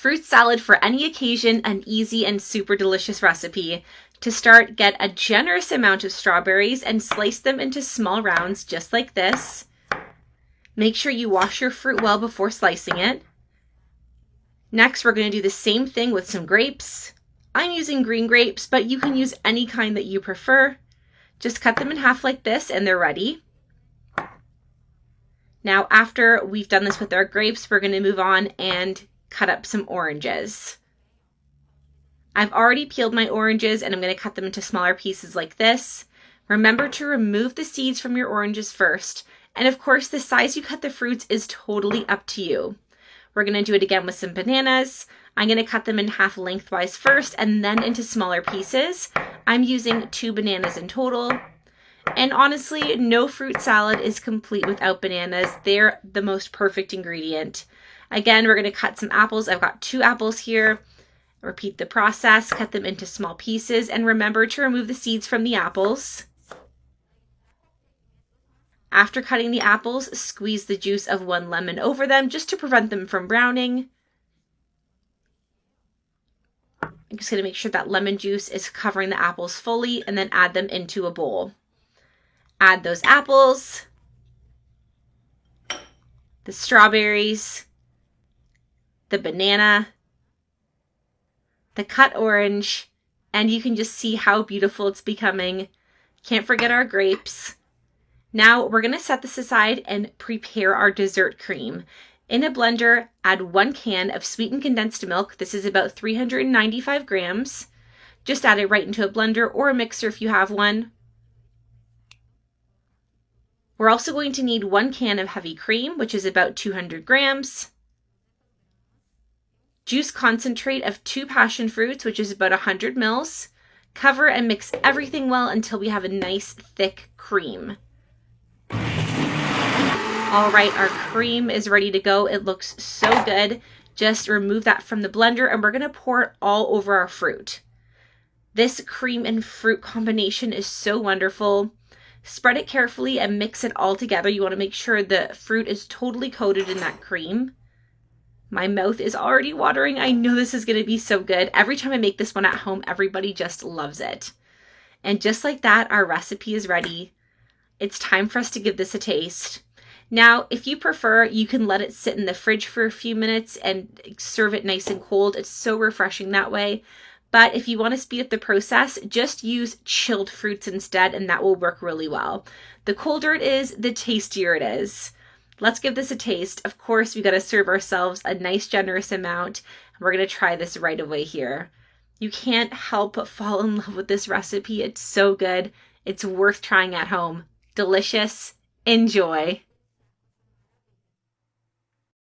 Fruit salad for any occasion, an easy and super delicious recipe. To start, get a generous amount of strawberries and slice them into small rounds just like this. Make sure you wash your fruit well before slicing it. Next, we're going to do the same thing with some grapes. I'm using green grapes, but you can use any kind that you prefer. Just cut them in half like this and they're ready. Now, after we've done this with our grapes, we're going to move on and cut up some oranges. I've already peeled my oranges and I'm going to cut them into smaller pieces like this. Remember to remove the seeds from your oranges first. And of course, the size you cut the fruits is totally up to you. We're going to do it again with some bananas. I'm going to cut them in half lengthwise first and then into smaller pieces. I'm using 2 bananas in total. And honestly, no fruit salad is complete without bananas. They're the most perfect ingredient. Again, we're going to cut some apples. I've got 2 apples here. Repeat the process, cut them into small pieces, and remember to remove the seeds from the apples. After cutting the apples, squeeze the juice of 1 lemon over them just to prevent them from browning. I'm just going to make sure that lemon juice is covering the apples fully and then add them into a bowl. Add those apples, the strawberries, the banana, the cut orange, and you can just see how beautiful it's becoming. Can't forget our grapes. Now we're going to set this aside and prepare our dessert cream. In a blender, add 1 can of sweetened condensed milk. This is about 395 grams. Just add it right into a blender or a mixer if you have one. We're also going to need 1 can of heavy cream, which is about 200 grams. Juice concentrate of 2 passion fruits, which is about 100 mils. Cover and mix everything well until we have a nice thick cream. All right, our cream is ready to go. It looks so good. Just remove that from the blender and we're going to pour it all over our fruit. This cream and fruit combination is so wonderful. Spread it carefully and mix it all together. You want to make sure the fruit is totally coated in that cream. My mouth is already watering. I know this is going to be so good. Every time I make this one at home, everybody just loves it. And just like that, our recipe is ready. It's time for us to give this a taste. Now, if you prefer, you can let it sit in the fridge for a few minutes and serve it nice and cold. It's so refreshing that way. But if you want to speed up the process, just use chilled fruits instead, and that will work really well. The colder it is, the tastier it is. Let's give this a taste. Of course, we got to serve ourselves a nice generous amount. We're going to try this right away here. You can't help but fall in love with this recipe. It's so good. It's worth trying at home. Delicious. Enjoy.